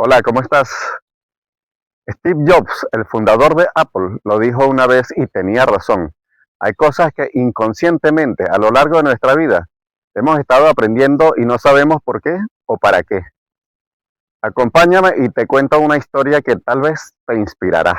Hola, ¿cómo estás? Steve Jobs, el fundador de Apple, lo dijo una vez y tenía razón. Hay cosas que inconscientemente a lo largo de nuestra vida hemos estado aprendiendo y no sabemos por qué o para qué. Acompáñame y te cuento una historia que tal vez te inspirará.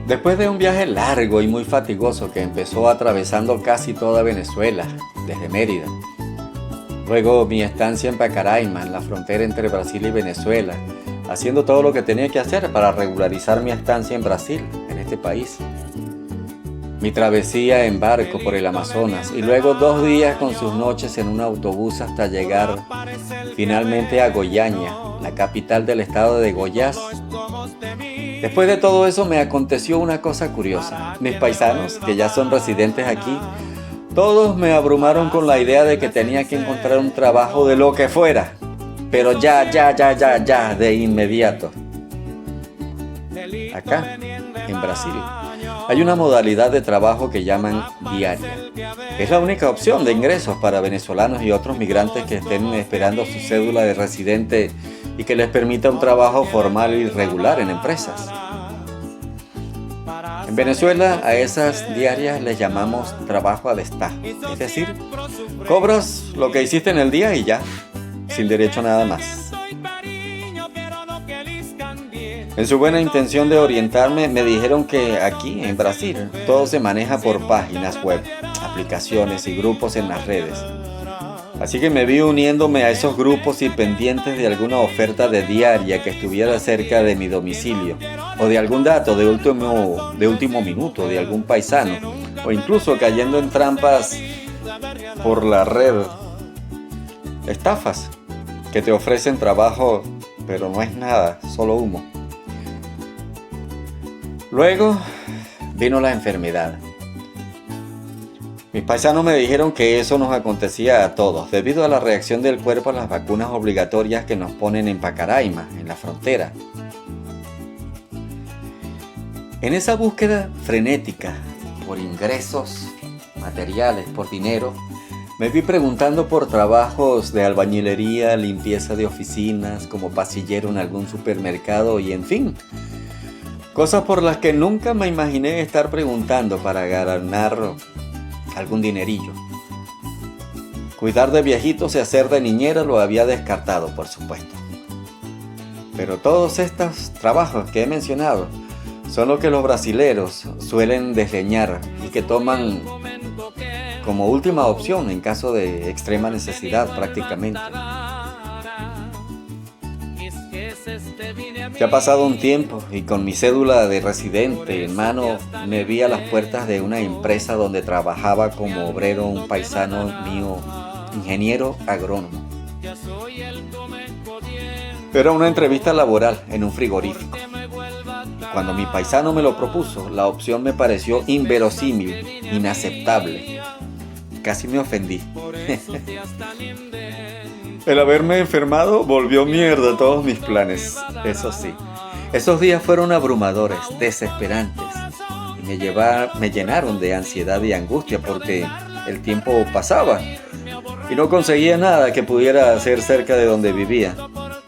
Después de un viaje largo y muy fatigoso que empezó atravesando casi toda Venezuela, desde Mérida, luego mi estancia en Pacaraima, en la frontera entre Brasil y Venezuela, haciendo todo lo que tenía que hacer para regularizar mi estancia en Brasil, en este país, mi travesía en barco por el Amazonas y luego 2 días con sus noches en un autobús hasta llegar finalmente a Goiânia, la capital del estado de Goiás. Después de todo eso me aconteció una cosa curiosa. Mis paisanos, que ya son residentes aquí, todos me abrumaron con la idea de que tenía que encontrar un trabajo de lo que fuera, pero ya, de inmediato. Acá, en Brasil, hay una modalidad de trabajo que llaman diaria. Es la única opción de ingresos para venezolanos y otros migrantes que estén esperando su cédula de residente y que les permita un trabajo formal y regular en empresas. En Venezuela a esas diarias les llamamos trabajo a destajo, es decir, cobras lo que hiciste en el día y ya, sin derecho a nada más. En su buena intención de orientarme, me dijeron que aquí, en Brasil, todo se maneja por páginas web, aplicaciones y grupos en las redes. Así que me vi uniéndome a esos grupos y pendientes de alguna oferta de diaria que estuviera cerca de mi domicilio, o de algún dato de último minuto de algún paisano, o incluso cayendo en trampas por la red. Estafas que te ofrecen trabajo, pero no es nada, solo humo. Luego vino la enfermedad. Mis paisanos me dijeron que eso nos acontecía a todos, debido a la reacción del cuerpo a las vacunas obligatorias que nos ponen en Pacaraima, en la frontera. En esa búsqueda frenética por ingresos materiales, por dinero, me vi preguntando por trabajos de albañilería, limpieza de oficinas, como pasillero en algún supermercado y en fin, cosas por las que nunca me imaginé estar preguntando para ganar algún dinerillo. Cuidar de viejitos y hacer de niñera lo había descartado, por supuesto. Pero todos estos trabajos que he mencionado son lo que los brasileros suelen desdeñar y que toman como última opción en caso de extrema necesidad prácticamente. Ya ha pasado un tiempo y con mi cédula de residente en mano me vi a las puertas de una empresa donde trabajaba como obrero un paisano mío, ingeniero agrónomo. Era una entrevista laboral en un frigorífico. Cuando mi paisano me lo propuso, la opción me pareció inverosímil, inaceptable. Casi me ofendí. El haberme enfermado volvió mierda todos mis planes, eso sí. Esos días fueron abrumadores, desesperantes, y me llenaron de ansiedad y angustia porque el tiempo pasaba y no conseguía nada que pudiera hacer cerca de donde vivía,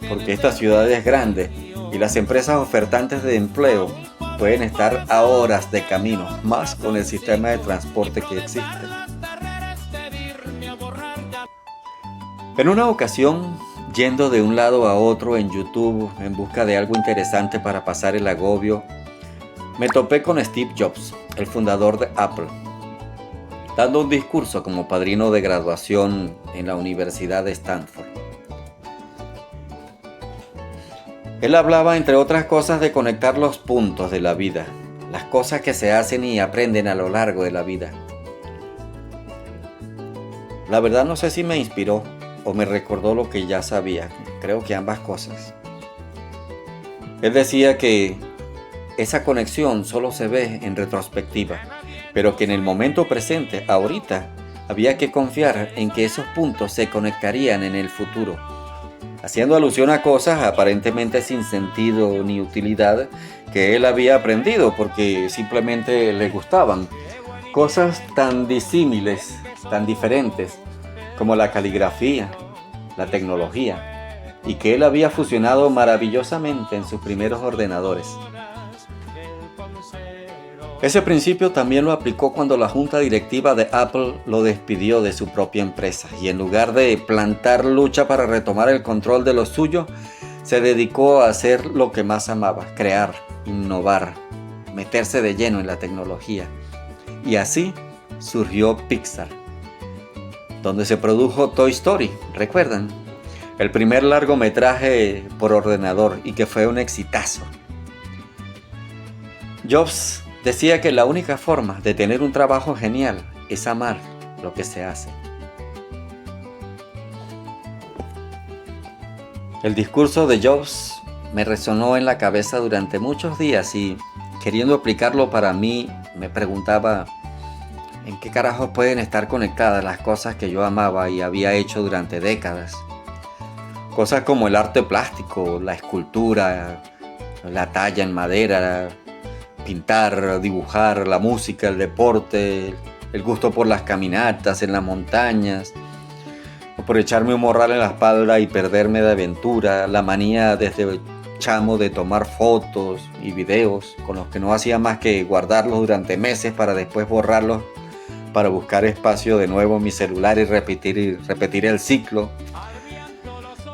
porque esta ciudad es grande y las empresas ofertantes de empleo pueden estar a horas de camino, más con el sistema de transporte que existe. En una ocasión, yendo de un lado a otro en YouTube en busca de algo interesante para pasar el agobio, me topé con Steve Jobs, el fundador de Apple, dando un discurso como padrino de graduación en la Universidad de Stanford. Él hablaba, entre otras cosas, de conectar los puntos de la vida, las cosas que se hacen y aprenden a lo largo de la vida. La verdad no sé si me inspiró, o me recordó lo que ya sabía. Creo que ambas cosas. Él decía que esa conexión solo se ve en retrospectiva, pero que en el momento presente, ahorita, había que confiar en que esos puntos se conectarían en el futuro, haciendo alusión a cosas aparentemente sin sentido ni utilidad que él había aprendido porque simplemente le gustaban. Cosas tan disímiles, tan diferentes, como la caligrafía, la tecnología, y que él había fusionado maravillosamente en sus primeros ordenadores. Ese principio también lo aplicó cuando la junta directiva de Apple lo despidió de su propia empresa y en lugar de plantar lucha para retomar el control de lo suyo, se dedicó a hacer lo que más amaba: crear, innovar, meterse de lleno en la tecnología. Y así surgió Pixar, donde se produjo Toy Story, ¿recuerdan? El primer largometraje por ordenador y que fue un exitazo. Jobs decía que la única forma de tener un trabajo genial es amar lo que se hace. El discurso de Jobs me resonó en la cabeza durante muchos días y, queriendo aplicarlo para mí, me preguntaba en qué carajos pueden estar conectadas las cosas que yo amaba y había hecho durante décadas. Cosas como el arte plástico, la escultura, la talla en madera, pintar, dibujar, la música, el deporte, el gusto por las caminatas en las montañas, o por echarme un morral en la espalda y perderme de aventura, la manía desde chamo de tomar fotos y videos con los que no hacía más que guardarlos durante meses para después borrarlos para buscar espacio de nuevo en mi celular y repetir el ciclo.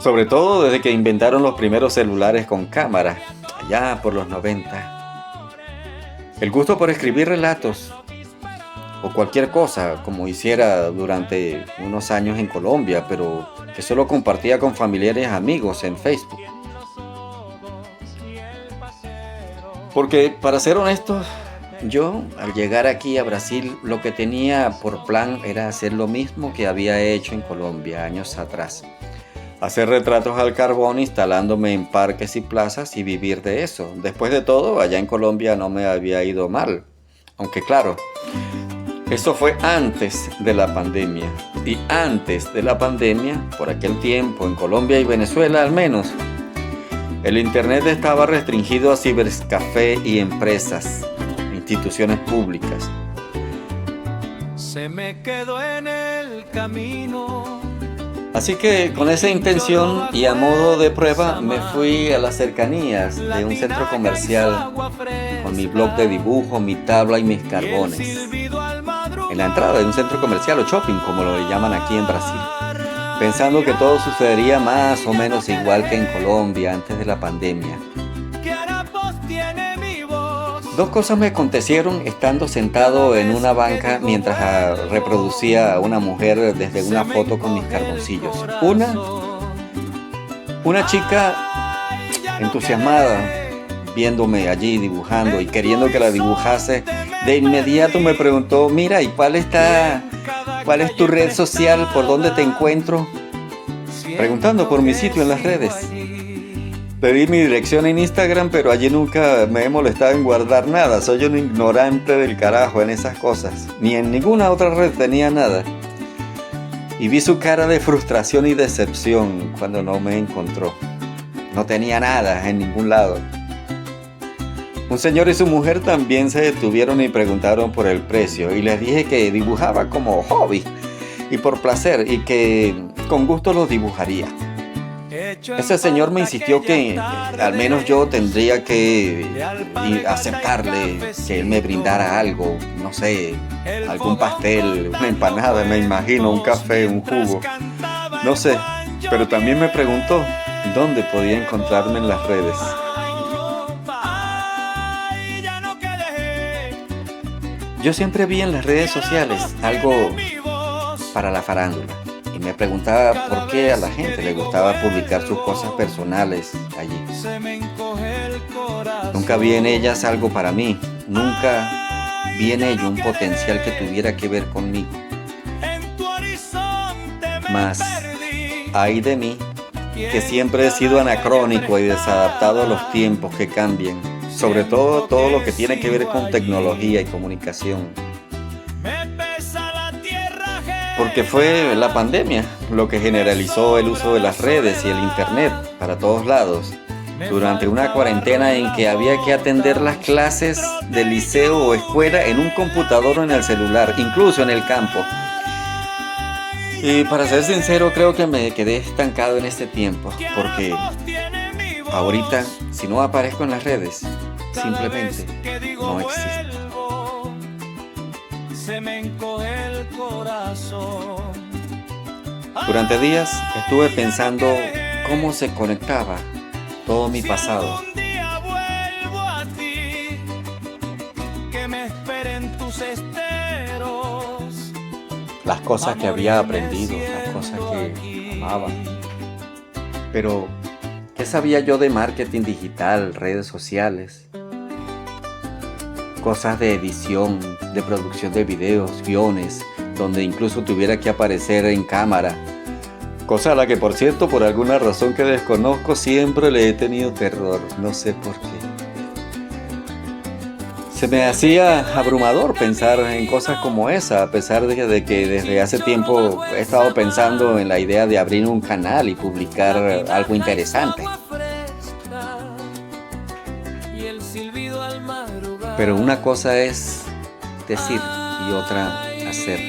Sobre todo desde que inventaron los primeros celulares con cámara, allá por los 90. El gusto por escribir relatos o cualquier cosa, como hiciera durante unos años en Colombia, pero que solo compartía con familiares y amigos en Facebook. Porque, para ser honesto, yo al llegar aquí a Brasil lo que tenía por plan era hacer lo mismo que había hecho en Colombia años atrás. Hacer retratos al carbón instalándome en parques y plazas y vivir de eso. Después de todo, allá en Colombia no me había ido mal. Aunque claro, eso fue antes de la pandemia. Y antes de la pandemia, por aquel tiempo, en Colombia y Venezuela al menos, el internet estaba restringido a cibercafé y empresas, instituciones públicas. Se me quedó en el camino. Así que con esa intención y a modo de prueba me fui a las cercanías de un centro comercial con mi blog de dibujo, mi tabla y mis carbones. En la entrada de un centro comercial o shopping, como lo llaman aquí en Brasil, pensando que todo sucedería más o menos igual que en Colombia antes de la pandemia. Dos cosas me acontecieron estando sentado en una banca mientras reproducía a una mujer desde una foto con mis carboncillos. Una chica entusiasmada viéndome allí dibujando y queriendo que la dibujase, de inmediato me preguntó: mira, ¿y cuál es tu red social? ¿Por dónde te encuentro? Preguntando por mi sitio en las redes. Pedí mi dirección en Instagram, pero allí nunca me he molestado en guardar nada. Soy un ignorante del carajo en esas cosas. Ni en ninguna otra red tenía nada. Y vi su cara de frustración y decepción cuando no me encontró. No tenía nada en ningún lado. Un señor y su mujer también se detuvieron y preguntaron por el precio. Y les dije que dibujaba como hobby y por placer y que con gusto los dibujaría. Ese señor me insistió que al menos yo tendría que aceptarle que él me brindara algo, no sé, algún pastel, una empanada, me imagino, un café, un jugo, no sé, pero también me preguntó dónde podía encontrarme en las redes. Yo siempre vi en las redes sociales algo para la farándula. Y me preguntaba por qué a la gente le gustaba publicar sus cosas personales allí. Nunca vi en ellas algo para mí. Nunca vi en ello un potencial que tuviera que ver conmigo. Mas Ay de mí, que siempre he sido anacrónico y desadaptado a los tiempos que cambian, sobre todo lo que tiene que ver con tecnología y comunicación. Porque fue la pandemia lo que generalizó el uso de las redes y el internet para todos lados, durante una cuarentena en que había que atender las clases del liceo o escuela en un computador o en el celular, incluso en el campo. Y para ser sincero, creo que me quedé estancado en este tiempo, porque ahorita, si no aparezco en las redes, simplemente no existo. Se me encoge el corazón. Durante días estuve pensando cómo se conectaba todo mi pasado. Un día vuelvo a ti, que me esperen tus esteros. Las cosas que había aprendido, las cosas que amaba. Pero, ¿qué sabía yo de marketing digital, redes sociales? Cosas de edición, de producción de videos, guiones, donde incluso tuviera que aparecer en cámara. Cosa a la que, por cierto, por alguna razón que desconozco, siempre le he tenido terror. No sé por qué. Se me hacía abrumador pensar en cosas como esa, a pesar de que desde hace tiempo he estado pensando en la idea de abrir un canal y publicar algo interesante. Pero una cosa es decir y otra hacer.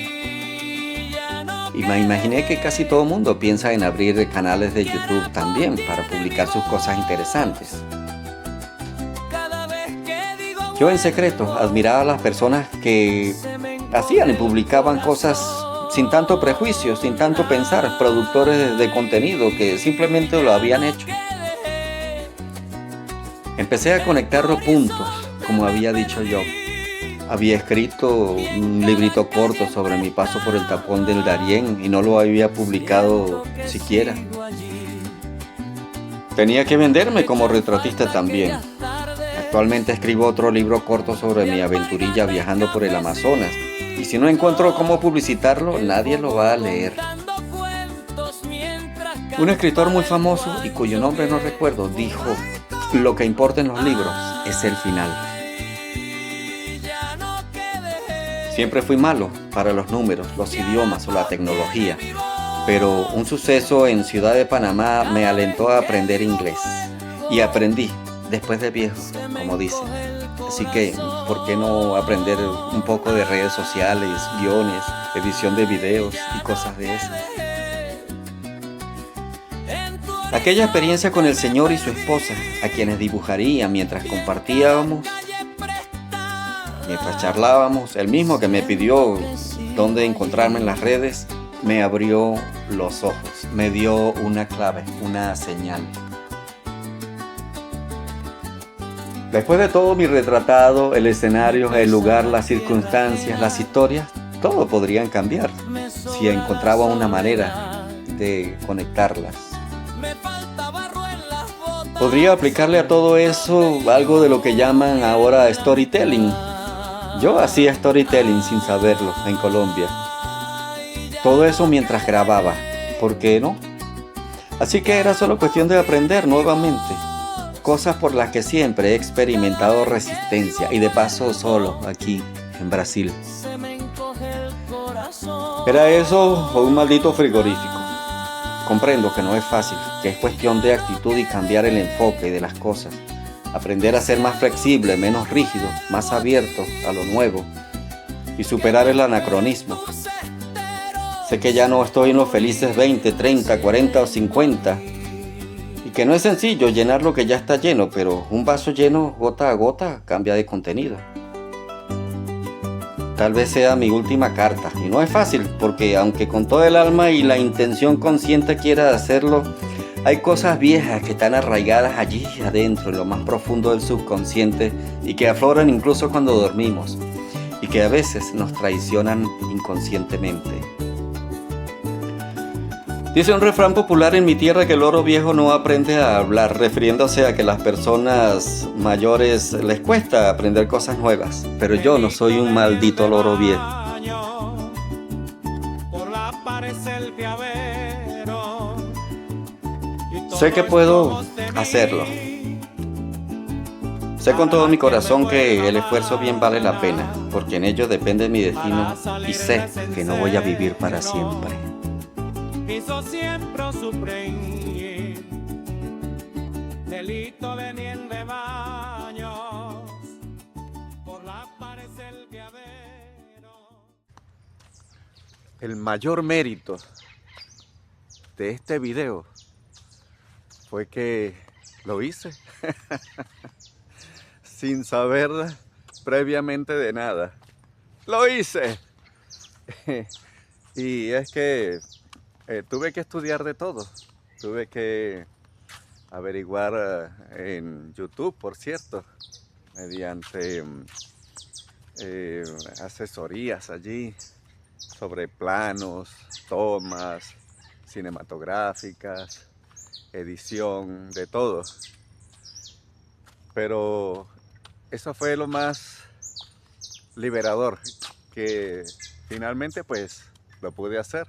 Y me imaginé que casi todo el mundo piensa en abrir canales de YouTube también para publicar sus cosas interesantes. Yo en secreto admiraba a las personas que hacían y publicaban cosas sin tanto prejuicio, sin tanto pensar, productores de contenido que simplemente lo habían hecho. Empecé a conectar los puntos, como había dicho yo. Había escrito un librito corto sobre mi paso por el tapón del Darién y no lo había publicado siquiera. Tenía que venderme como retratista también. Actualmente escribo otro libro corto sobre mi aventurilla viajando por el Amazonas. Y si no encuentro cómo publicitarlo, nadie lo va a leer. Un escritor muy famoso, y cuyo nombre no recuerdo, dijo: lo que importa en los libros es el final. Siempre fui malo para los números, los idiomas o la tecnología, pero un suceso en Ciudad de Panamá me alentó a aprender inglés. Y aprendí, después de viejo, como dicen. Así que, ¿por qué no aprender un poco de redes sociales, guiones, edición de videos y cosas de esas? Aquella experiencia con el señor y su esposa, a quienes dibujaría mientras compartíamos, mientras charlábamos, el mismo que me pidió dónde encontrarme en las redes, me abrió los ojos, me dio una clave, una señal. Después de todo mi retratado, el escenario, el lugar, las circunstancias, las historias, todo podrían cambiar si encontraba una manera de conectarlas. Podría aplicarle a todo eso algo de lo que llaman ahora storytelling. Yo hacía storytelling sin saberlo en Colombia. Todo eso mientras grababa, ¿por qué no? Así que era solo cuestión de aprender nuevamente. Cosas por las que siempre he experimentado resistencia y de paso solo aquí en Brasil. ¿Era eso o un maldito frigorífico? Comprendo que no es fácil, que es cuestión de actitud y cambiar el enfoque de las cosas. Aprender a ser más flexible, menos rígido, más abierto a lo nuevo y superar el anacronismo. Sé que ya no estoy en los felices 20, 30, 40 o 50 y que no es sencillo llenar lo que ya está lleno, pero un vaso lleno gota a gota cambia de contenido. Tal vez sea mi última carta y no es fácil porque aunque con todo el alma y la intención consciente quiera hacerlo, hay cosas viejas que están arraigadas allí adentro, en lo más profundo del subconsciente y que afloran incluso cuando dormimos y que a veces nos traicionan inconscientemente. Dice un refrán popular en mi tierra que el loro viejo no aprende a hablar, refiriéndose a que a las personas mayores les cuesta aprender cosas nuevas, pero yo no soy un maldito loro viejo. Sé que puedo hacerlo. Sé con todo mi corazón que el esfuerzo bien vale la pena, porque en ello depende mi destino y sé que no voy a vivir para siempre. Hizo siempre sufrir, delito de ni en rebaños, por la parecer el viadero. El mayor mérito de este video fue que lo hice sin saber previamente de nada. ¡Lo hice! Y es que tuve que estudiar de todo. Tuve que averiguar en YouTube, por cierto, mediante asesorías allí sobre planos, tomas cinematográficas, edición, de todo. Pero eso fue lo más liberador, que finalmente pues lo pude hacer.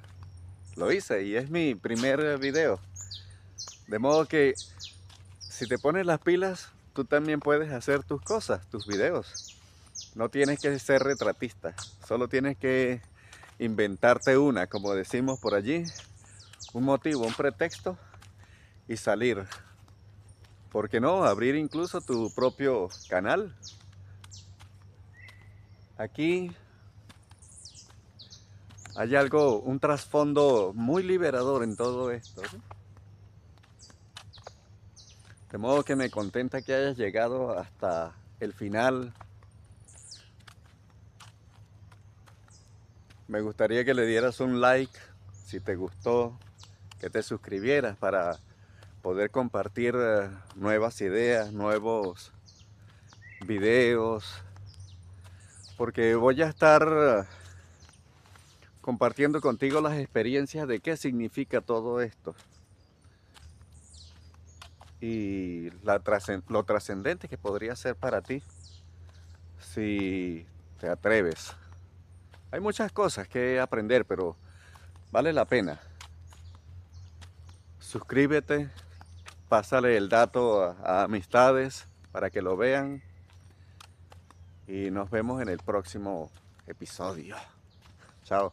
Lo hice y es mi primer video. De modo que si te pones las pilas, tú también puedes hacer tus cosas, tus videos. No tienes que ser retratista, solo tienes que inventarte una, como decimos por allí, un motivo, un pretexto y salir. ¿Por qué no? Abrir incluso tu propio canal. Aquí hay algo, un trasfondo muy liberador en todo esto, ¿sí? De modo que me contenta que hayas llegado hasta el final. Me gustaría que le dieras un like si te gustó, que te suscribieras para poder compartir nuevas ideas, nuevos videos, porque voy a estar compartiendo contigo las experiencias de qué significa todo esto y lo trascendente que podría ser para ti si te atreves. Hay muchas cosas que aprender, pero vale la pena. Suscríbete, pásale el dato a amistades para que lo vean y nos vemos en el próximo episodio.